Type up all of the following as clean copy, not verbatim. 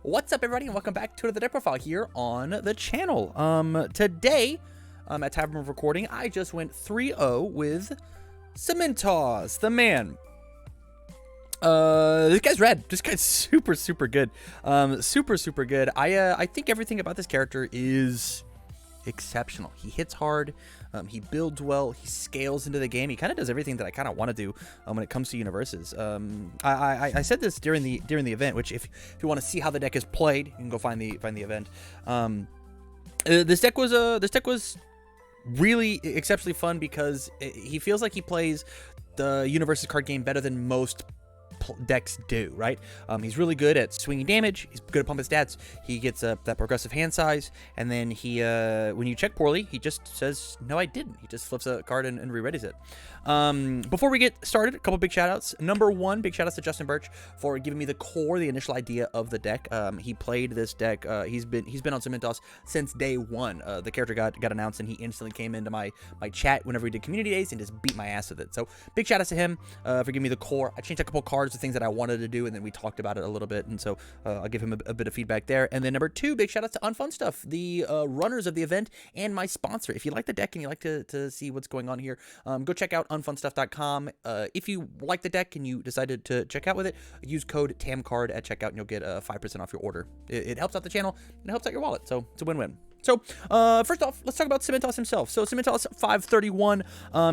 What's up, everybody, and welcome back to the deck profile here on the channel. Today, at time of recording, I just went 3-0 with Cementos, the man. This guy's red. This guy's super good. Super good. I think everything about this character is exceptional. He hits hard. He builds well. He scales into the game. He kind of does everything that I kind of want to do when it comes to universes. I said this during the event, which if you want to see how the deck is played, you can go find the event. This deck was really exceptionally fun because he feels like he plays the universes card game better than most decks do, right? He's really good at swinging damage. He's good at pumping stats. He gets that progressive hand size, and then he, when you check poorly, he just says, "No, I didn't." He just flips a card and re-readies it. Before we get started, a couple big shout outs. Number one, big shout outs to Justin Birch for giving me the initial idea of the deck. He played this deck. He's been on Cementos since day one. The character got announced, and he instantly came into my chat whenever we did community days and just beat my ass with it. So big shout outs to him for giving me the core. I changed a couple cards to things that I wanted to do, and then we talked about it a little bit, and so I'll give him a bit of feedback there. And then number two, big shout outs to Unfun Stuff, the runners of the event and my sponsor. If you like the deck and you like to see what's going on here, go check out unfunstuff.com. If you like the deck and you decided to check out with it, use code TAMCARD at checkout and you'll get 5% off your order. It helps out the channel and it helps out your wallet, so it's a win-win. So, first off, let's talk about Cementos himself. So, Cementos 531,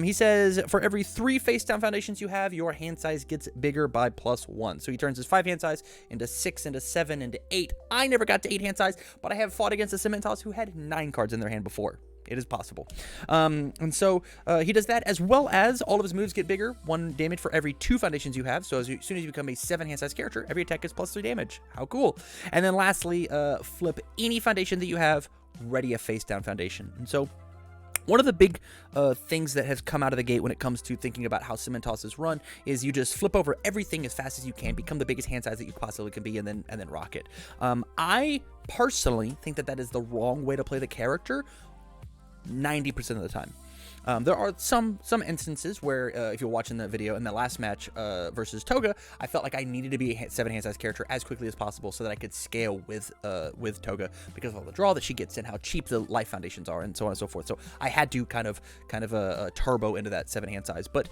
he says, for every 3 face-down foundations you have, your hand size gets bigger by +1. So, he turns his 5 hand size into 6, into 7, into 8. I never got to 8 hand size, but I have fought against a Cementos who had 9 cards in their hand before. It is possible. And so he does that, as well as all of his moves get bigger. 1 damage for every 2 foundations you have. So as soon as you become a 7 hand size character, every attack is +3 damage. How cool. And then lastly, flip any foundation that you have, ready a face down foundation. And so one of the big things that has come out of the gate when it comes to thinking about how Cementos is run is you just flip over everything as fast as you can, become the biggest hand size that you possibly can be, and then rock it. I personally think that is the wrong way to play the character 90% of the time. There are some instances where, if you're watching the video in the last match versus Toga, I felt like I needed to be a 7 hand size character as quickly as possible so that I could scale with Toga because of all the draw that she gets and how cheap the life foundations are and so on and so forth. So I had to kind of a turbo into that 7 hand size. But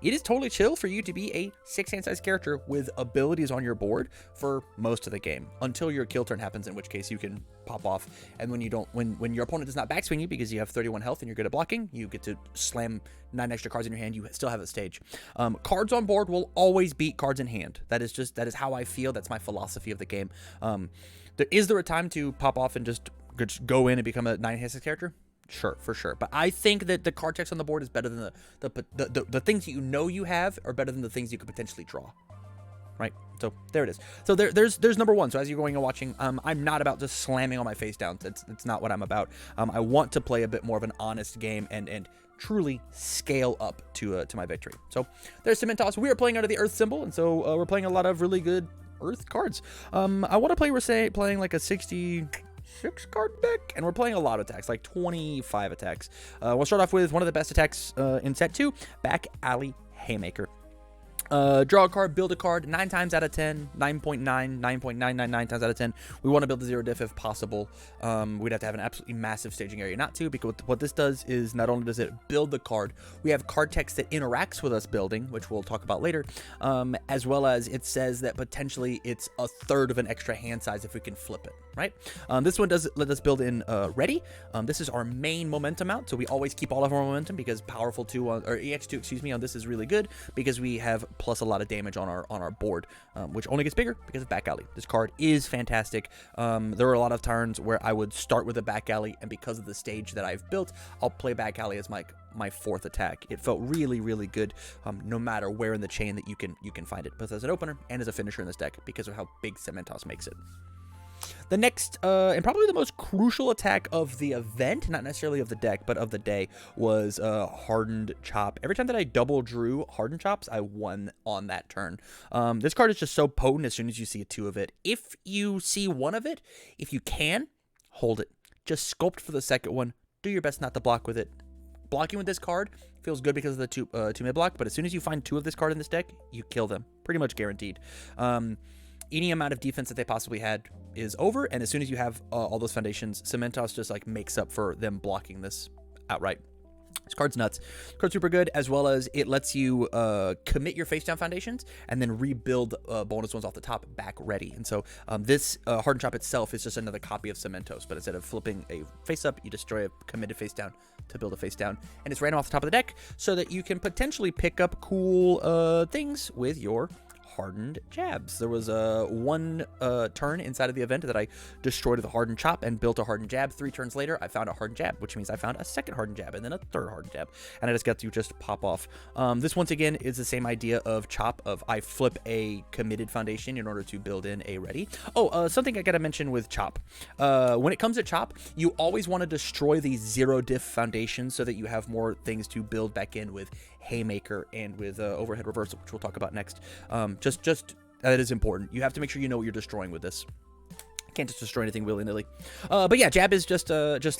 it is totally chill for you to be a 6 hand size character with abilities on your board for most of the game until your kill turn happens, in which case you can pop off. And when you don't, when your opponent does not backswing you because you have 31 health and you're good at blocking, you get to slam 9 extra cards in your hand. You still have a stage. Cards on board will always beat cards in hand. That is how I feel. That's my philosophy of the game. Is there a time to pop off and just go in and become a 9 hand size character? Sure, for sure. But I think that the card checks on the board is better than the things that you have are better than the things you could potentially draw. Right, so there it is. So there's number one. So as you're going and watching, I'm not about just slamming on my face down. It's not what I'm about. I want to play a bit more of an honest game and truly scale up to my victory. So there's Cementos. We are playing under the Earth symbol, and so we're playing a lot of really good Earth cards. I want to play. We're playing like a 66 card deck, and we're playing a lot of attacks, like 25 attacks. We'll start off with one of the best attacks in set 2, Back Alley Haymaker. Draw a card, build a card, 9 times out of 10, 9.99 times out of 10. We want to build a 0 diff if possible. We'd have to have an absolutely massive staging area not to, because what this does is not only does it build the card, we have card text that interacts with us building, which we'll talk about later, as well as it says that potentially it's a third of an extra hand size if we can flip it, right? This one does let us build in ready. This is our main momentum out, so we always keep all of our momentum because powerful 2 or EX2, excuse me, on this is really good because we have plus a lot of damage on our board, which only gets bigger because of Back Alley. This card is fantastic. There are a lot of turns where I would start with a Back Alley, and because of the stage that I've built, I'll play Back Alley as my 4th attack. It felt really good, no matter where in the chain that you can find it, both as an opener and as a finisher in this deck because of how big Cementos makes it. The next, and probably the most crucial attack of the event, not necessarily of the deck, but of the day, was Hardened Chop. Every time that I double drew Hardened Chops, I won on that turn. This card is just so potent as soon as you see a 2 of it. If you see 1 of it, if you can, hold it. Just sculpt for the second one. Do your best not to block with it. Blocking with this card feels good because of the 2 mid block, but as soon as you find 2 of this card in this deck, you kill them. Pretty much guaranteed. any amount of defense that they possibly had is over, and as soon as you have all those foundations, Cementos just like makes up for them blocking this outright. This card's nuts. This card's super good, as well as it lets you commit your face down foundations and then rebuild bonus ones off the top back ready. And so this Hardened Chop itself is just another copy of Cementos, but instead of flipping a face up, you destroy a committed face down to build a face down, and it's random off the top of the deck so that you can potentially pick up cool things with your hardened jabs. There was one turn inside of the event that I destroyed with a hardened chop and built a hardened jab. 3 turns later, I found a hardened jab, which means I found a second hardened jab and then a third hardened jab, and I just got to just pop off. This once again is the same idea of chop, of I flip a committed foundation in order to build in a ready. Something I gotta mention with chop. When it comes to chop, you always want to destroy the 0 diff foundations so that you have more things to build back in with Haymaker and with overhead reversal, which we'll talk about next. Just that is important. You have to make sure you know what you're destroying with this. You can't just destroy anything willy-nilly. But yeah, jab is just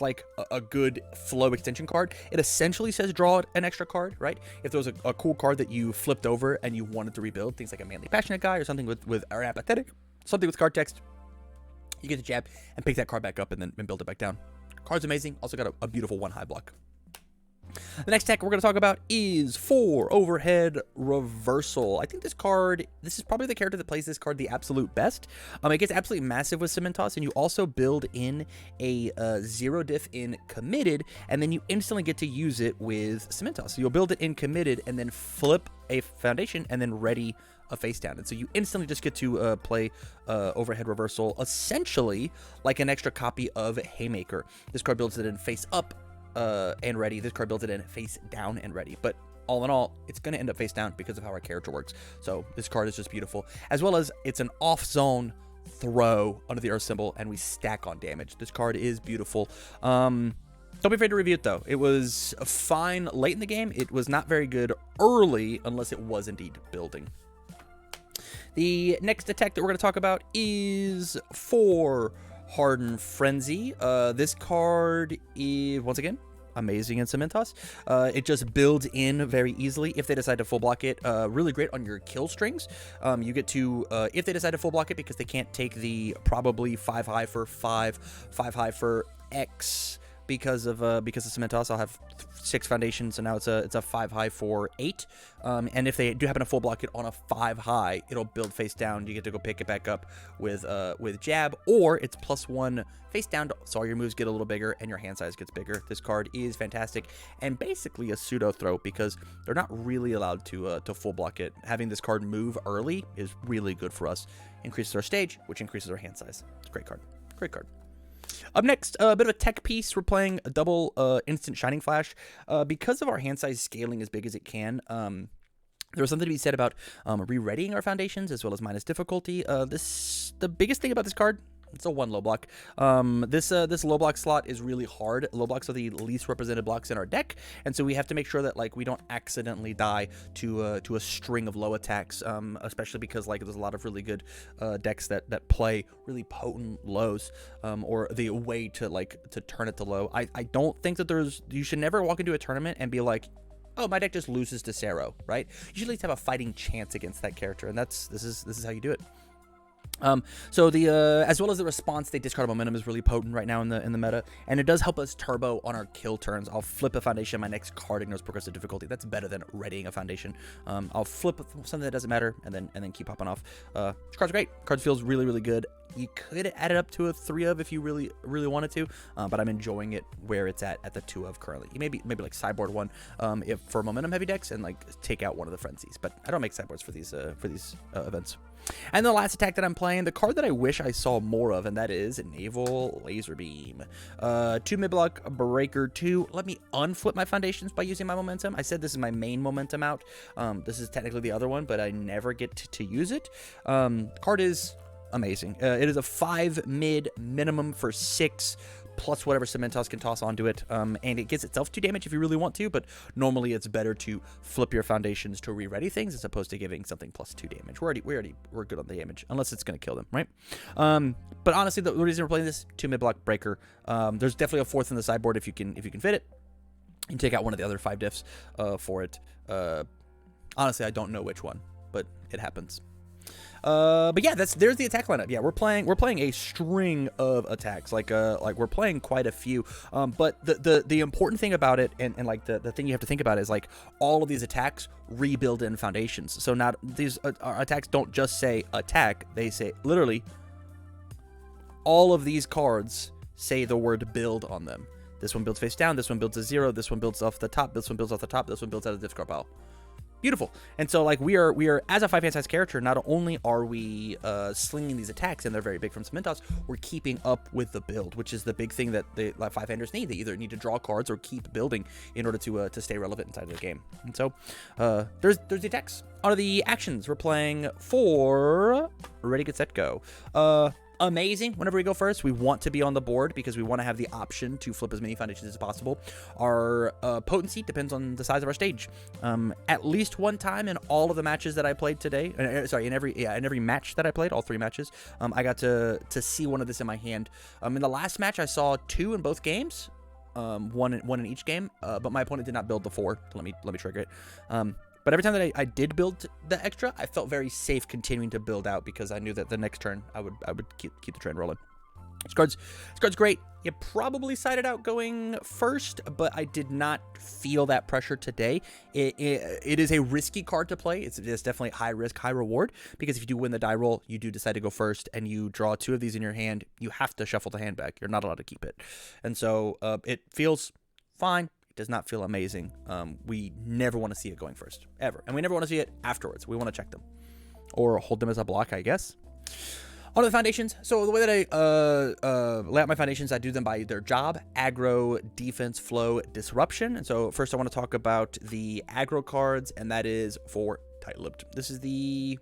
like a good flow extension card. It essentially says draw an extra card, right? If there was a cool card that you flipped over and you wanted to rebuild, things like a manly passionate guy or something with or apathetic, something with card text, you get the jab and pick that card back up and then build it back down. Card's amazing. Also got a beautiful 1 high block. The next tech we're going to talk about is 4 Overhead Reversal. I think this is probably the character that plays this card the absolute best. It gets absolutely massive with Cementos, and you also build in a 0 diff in Committed, and then you instantly get to use it with Cementos. So you'll build it in Committed and then flip a foundation and then ready a face down. And so you instantly just get to play Overhead Reversal, essentially like an extra copy of Haymaker. This card builds it in face up and ready. This card builds it in face down and ready, but all in all, it's going to end up face down because of how our character works. So this card is just beautiful, as well as it's an off zone throw under the earth symbol, and we stack on damage. This card is beautiful. Don't be afraid to review it though. It was fine late in the game. It was not very good early unless it was indeed building. The next attack that we're going to talk about is 4 Hardened Frenzy. This card is, once again, amazing in Cementos. It just builds in very easily if they decide to full block it. Really great on your kill strings. You get to, if they decide to full block it because they can't take probably 5 high for 5, 5 high for X, because of Cementos, I'll have 6 foundations, and now it's a 5 high for 8. And if they do happen to full block it on a 5 high, it'll build face down. You get to go pick it back up with jab, or it's +1 face down, so all your moves get a little bigger and your hand size gets bigger. This card is fantastic and basically a pseudo throw because they're not really allowed to full block it. Having this card move early is really good for us. Increases our stage, which increases our hand size. It's a great card. Great card. Up next, a bit of a tech piece. We're playing a double instant Shining Flash. Because of our hand size scaling as big as it can, there was something to be said about re-readying our foundations as well as minus difficulty. The biggest thing about this card, it's a 1 low block. This low block slot is really hard. Low blocks are the least represented blocks in our deck, and so we have to make sure that like we don't accidentally die to a string of low attacks, especially because like there's a lot of really good decks that play really potent lows, or the way to turn it to low. I don't think that you should never walk into a tournament and be like, oh, my deck just loses to Cero, right? You should at least have a fighting chance against that character, and this is how you do it. So as well as the response, they discard momentum is really potent right now in the meta, and it does help us turbo on our kill turns. I'll flip a foundation, my next card ignores progressive difficulty. That's better than readying a foundation. I'll flip something that doesn't matter and then keep popping off. This card's great. Card feels really, really good. You could add it up to a 3 of if you really, really wanted to, but I'm enjoying it where it's at the 2 of currently. You maybe like sideboard 1 if for momentum heavy decks and like take out one of the frenzies, but I don't make sideboards for these events. And the last attack that I'm playing, the card that I wish I saw more of, and that is Naval Laser Beam. 2 mid-block, Breaker 2. Let me unflip my foundations by using my momentum. I said this is my main momentum out. This is technically the other one, but I never get to use it. Card is amazing. It is a 5 mid minimum for 6 plus whatever Cementos can toss onto it, and it gets itself 2 damage if you really want to, but normally it's better to flip your foundations to re-ready things as opposed to giving something +2 damage. We're good on the damage, unless it's going to kill them, right? But honestly, the reason we're playing this, 2 mid-block Breaker, there's definitely a 4th in the sideboard if you can fit it. You can take out one of the other 5 diffs for it. Honestly, I don't know which one, but it happens. But yeah, there's the attack lineup. Yeah, we're playing a string of attacks. Like we're playing quite a few. But the important thing about it, and like the thing you have to think about is like all of these attacks rebuild in foundations. So not these attacks don't just say attack; they say literally all of these cards say the word build on them. This one builds face down. This one builds a 0. This one builds off the top. This one builds off the top. This one builds out of the discard pile. Beautiful. And so like we are as a 5-hand size character, not only are we slinging these attacks, and they're very big from Cementos, we're keeping up with the build, which is the big thing that the 5-handers need. They either need to draw cards or keep building in order to stay relevant inside of the game. And so there's the attacks. On the actions, we're playing for Ready, Get, Set, Go. Amazing. Whenever we go first, we want to be on the board because we want to have the option to flip as many foundations as possible. Our potency depends on the size of our stage. At least one time in all of the matches that I played today, in every match that I played, all 3 matches, I got to see one of this in my hand. In the last match, I saw 2 in both games, one in each game, but my opponent did not build the 4. So let me trigger it. But every time that I did build the extra, I felt very safe continuing to build out because I knew that the next turn I would keep the trend rolling. This card's great. You probably sided out going first, but I did not feel that pressure today. It is a risky card to play. It's definitely high risk, high reward, because if you do win the die roll, you do decide to go first, and you draw 2 of these in your hand, you have to shuffle the hand back. You're not allowed to keep it. And so it feels fine. Does not feel amazing. We never want to see it going first, ever. And we never want to see it afterwards. We want to check them. Or hold them as a block, I guess. On to the foundations. So the way that I lay out my foundations, I do them by their job: aggro, defense, flow, disruption. And so first I want to talk about the aggro cards, and that is for Tight-Lipped. This is the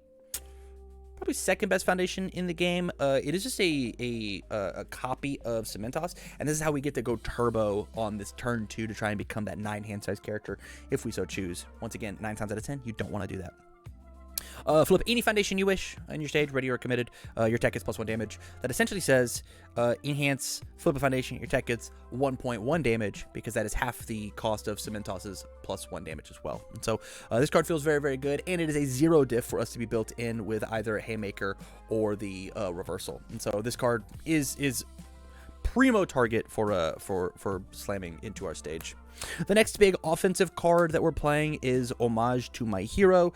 probably second best foundation in the game. It is just a copy of Cementos, and this is how we get to go turbo on this turn 2 to try and become that 9-hand size character if we so choose. Once again, 9 times out of 10, you don't want to do that. Flip any foundation you wish on your stage, ready or committed. Your tech gets +1 damage. That essentially says enhance, flip a foundation, your tech gets 1.1 damage because that is half the cost of Cementos's +1 damage as well. And so this card feels very, very good, and it is a 0 diff for us to be built in with either a Haymaker or the reversal. And so this card is primo target for slamming into our stage. The next big offensive card that we're playing is Homage to My Hero.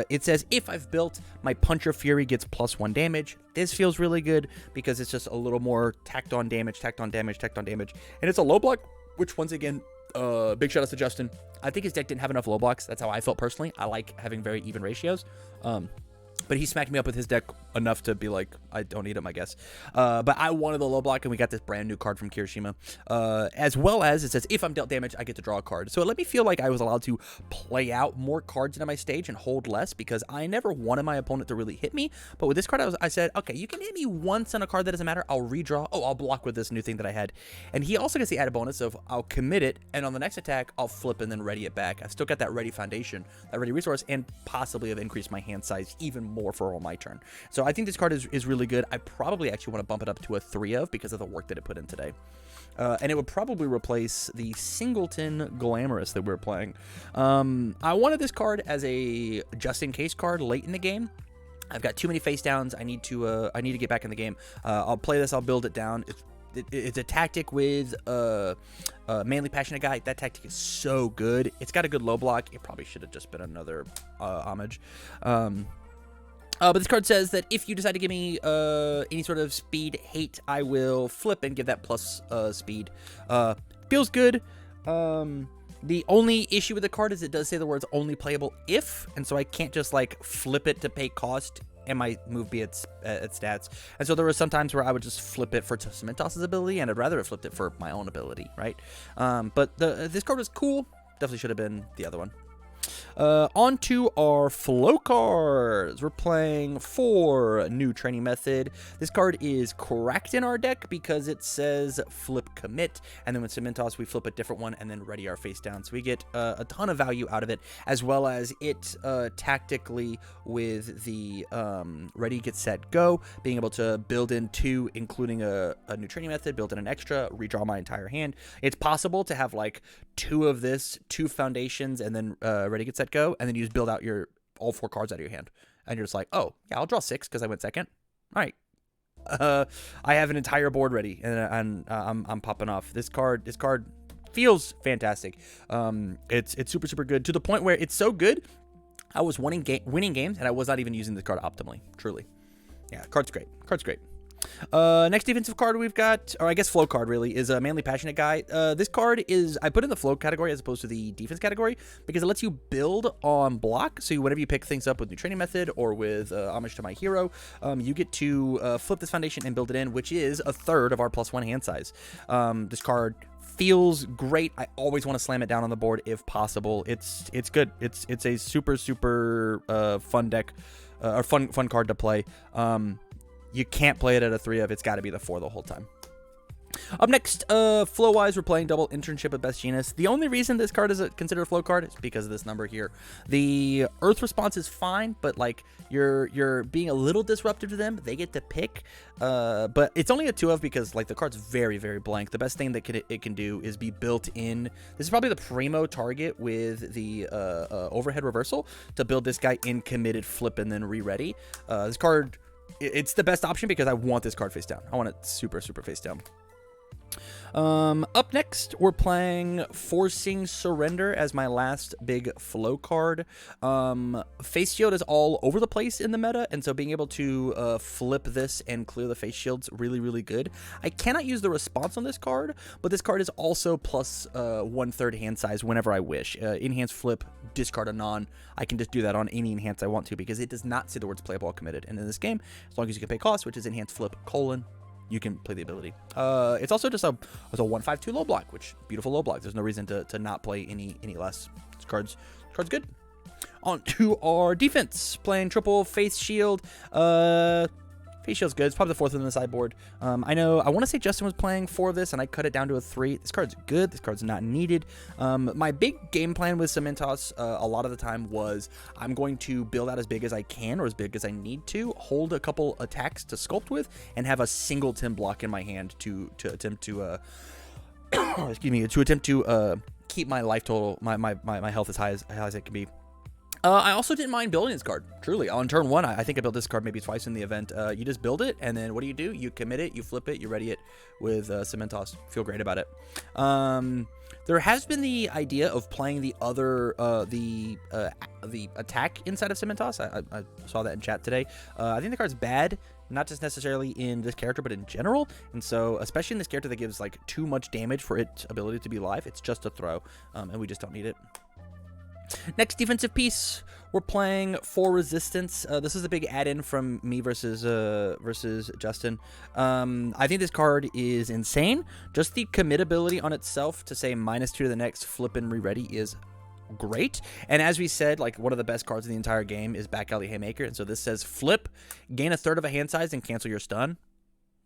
It says, if I've built, my Puncher Fury gets +1 damage. This feels really good because it's just a little more tacked on damage. And it's a low block, which once again, big shout out to Justin. I think his deck didn't have enough low blocks. That's how I felt personally. I like having very even ratios. But he smacked me up with his deck enough to be like, I don't need him, I guess. But I wanted the low block, and we got this brand new card from Kirishima. As well as it says, if I'm dealt damage, I get to draw a card. So it let me feel like I was allowed to play out more cards into my stage and hold less, because I never wanted my opponent to really hit me. But with this card, I said, okay, you can hit me once on a card that doesn't matter. I'll redraw. Oh, I'll block with this new thing that I had. And he also gets the added bonus of I'll commit it, and on the next attack, I'll flip and then ready it back. I've still got that ready foundation, that ready resource, and possibly have increased my hand size even more for all my turn. So I think this card is really good. I probably actually want to bump it up to a 3 of because of the work that it put in today. And it would probably replace the Singleton Glamorous that we're playing. I wanted this card as a just-in-case card late in the game. I've got too many face downs. I need to get back in the game. I'll play this. I'll build it down. It's a tactic with Manly Passionate Guy. That tactic is so good. It's got a good low block. It probably should have just been another homage. But this card says that if you decide to give me any sort of speed hate, I will flip and give that plus speed. Feels good. The only issue with the card is it does say the words only playable if, and so I can't just like flip it to pay cost and my move be at stats. And so there were some times where I would just flip it for Cementos' ability, and I'd rather have flipped it for my own ability, right? But this card was cool. Definitely should have been the other one. On to our flow cards. We're playing for New Training Method. This card is correct in our deck because it says flip commit, and then with Cementos we flip a different one and then ready our face down. So we get a ton of value out of it, as well as it tactically with the ready, get, set, go, being able to build in 2, including a New Training Method, build in an extra, redraw my entire hand. It's possible to have like 2 of this, 2 foundations, and then ready, get, set, go, and then you just build out all 4 cards out of your hand. and you're just like, oh yeah, I'll draw 6 because I went second. All right. I have an entire board ready, and I'm popping off. This card feels fantastic. It's super good, to the point where it's so good I was winning games and I was not even using this card optimally. Truly, yeah, card's great. Next defensive card we've got, or I guess flow card really, is a Manly Passionate Guy. This card is, I put in the flow category as opposed to the defense category because it lets you build on block. So whenever you pick things up with New Training Method or with Homage to My Hero, you get to flip this foundation and build it in, which is a third of our +1 hand size. This card feels great. I always want to slam it down on the board if possible. It's good. It's a super fun deck, or fun card to play. You can't play it at a 3 of. It's got to be the 4 the whole time. Up next, flow-wise, we're playing double Internship at Best Genus. The only reason this card is considered a flow card is because of this number here. The Earth response is fine, but like you're being a little disruptive to them. They get to pick, but it's only a 2 of because like the card's very blank. The best thing that it can do is be built in. This is probably the primo target with the overhead reversal to build this guy in committed flip and then re-ready. This card, it's the best option because I want this card face down. I want it super face down. Up next, we're playing Forcing Surrender as my last big flow card. Face shield is all over the place in the meta, and so being able to flip this and clear the face shield's really good. I cannot use the response on this card, but this card is also plus 1/3 hand size whenever I wish. Enhance flip, discard a non. I can just do that on any enhance I want to because it does not say the words play ball committed. And in this game, as long as you can pay cost, which is enhance flip : you can play the ability. It's also just a 1/5/2 low block, which beautiful low block. There's no reason to not play any less. This card's good. On to our defense, playing triple face shield. Face shield's good. It's probably the 4th in the sideboard. I know. I want to say Justin was playing 4 of this, and I cut it down to a 3. This card's good. This card's not needed. My big game plan with Cementos a lot of the time was I'm going to build out as big as I can or as big as I need to, hold a couple attacks to sculpt with, and have a singleton block in my hand to attempt to keep my life total, my health as high as it can be. I also didn't mind building this card. Truly, on turn 1, I think I built this card maybe twice in the event. You just build it, and then what do? You commit it, you flip it, you ready it with Cementos. Feel great about it. There has been the idea of playing the other the attack inside of Cementos. I saw that in chat today. I think the card's bad, not just necessarily in this character, but in general. And so, especially in this character that gives like too much damage for its ability to be live, it's just a throw, and we just don't need it. Next defensive piece, we're playing for Resistance. This is a big add-in from me versus Justin. I think this card is insane. Just the commit ability on itself to say -2 to the next, flip and re-ready is great. And as we said, like one of the best cards in the entire game is Back Alley Haymaker. And so this says flip, gain 1/3 of a hand size, and cancel your stun.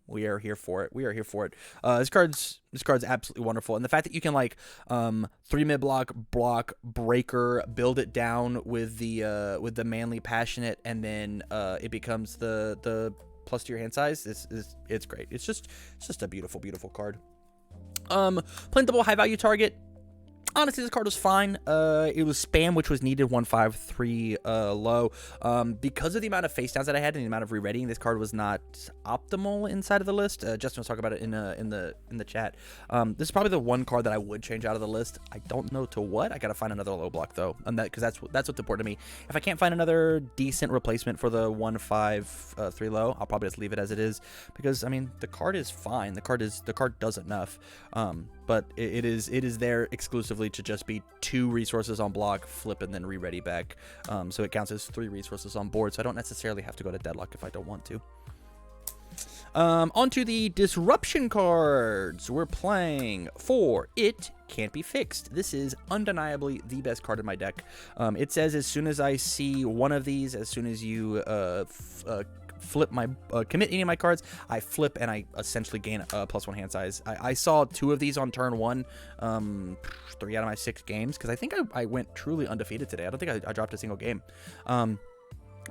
We are here for it. This card's absolutely wonderful, and the fact that you can like 3 mid block, breaker, build it down with the Manly Passionate, and then it becomes the plus to your hand size. It's great. It's just a beautiful card. Playing double high value target. Honestly, this card was fine. It was spam, which was needed 1/5/3 low. Because of the amount of face downs that I had and the amount of re-readying, this card was not optimal inside of the list. Justin was talking about it in the chat. This is probably the one card that I would change out of the list. I don't know to what. I gotta find another low block though, and because that's what's important to me. If I can't find another decent replacement for the 1/5/3 low, I'll probably just leave it as it is, because I mean the card is fine. The card does enough. But it is there exclusively to just be 2 resources on block, flip, and then re-ready back. So it counts as 3 resources on board, so I don't necessarily have to go to deadlock if I don't want to. Onto the disruption cards. We're playing for It Can't Be Fixed. This is undeniably the best card in my deck. It says as soon as I see one of these, as soon as you flip my commit any of my cards, I flip and I essentially gain a +1 hand size. I saw 2 of these on turn 1, 3 out of my 6 games, because I think I went truly undefeated today. I don't think I dropped a single game.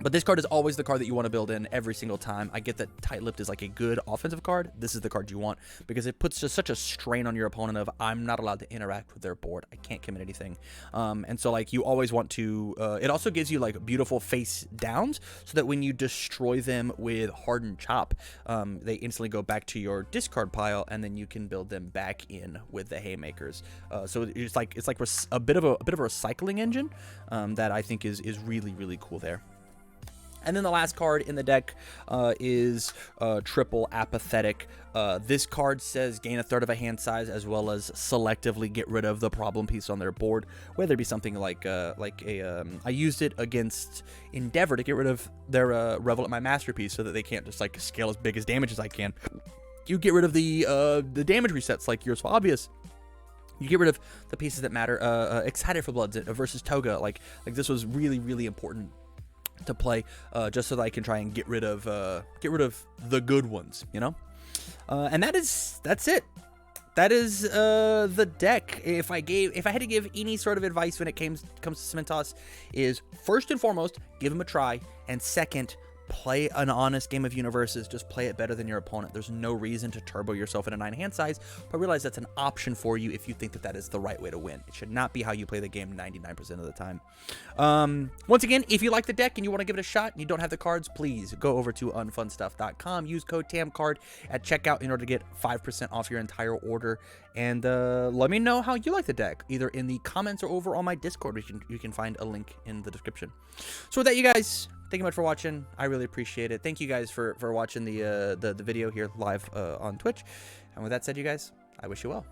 But this card is always the card that you want to build in every single time. I get that Tight-Lipped is like a good offensive card. This is the card you want because it puts just such a strain on your opponent of I'm not allowed to interact with their board. I can't commit anything. And so like you always want to, it also gives you like beautiful face downs so that when you destroy them with Hardened Chop, they instantly go back to your discard pile and then you can build them back in with the Haymakers. So it's like a bit of a recycling engine that I think is really, really cool there. And then the last card in the deck is Triple Apathetic. This card says gain a third of a hand size as well as selectively get rid of the problem piece on their board. Whether it be something like I used it against Endeavor to get rid of their Revel at my Masterpiece so that they can't just like scale as big as damage as I can. You get rid of the damage resets like yours for obvious. You get rid of the pieces that matter. Excited for Bloods versus Toga. Like this was really, really important to play just so that I can try and get rid of the good ones, you know. And that's it. That is the deck. If I had to give any sort of advice when it comes to Cementos, is first and foremost give him a try, and second, play an honest game of universes. Just play it better than your opponent. There's no reason to turbo yourself in a 9 hand size, but realize that's an option for you if you think that is the right way to win. It should not be how you play the game 99% of the time. Once again, if you like the deck and you want to give it a shot and you don't have the cards, please go over to unfunstuff.com. Use code TAMCARD at checkout in order to get 5% off your entire order. And let me know how you like the deck, either in the comments or over on my Discord. You can find a link in the description. So with that, you guys, thank you much for watching. I really appreciate it. Thank you guys for watching the video here live on Twitch. And with that said, you guys, I wish you well.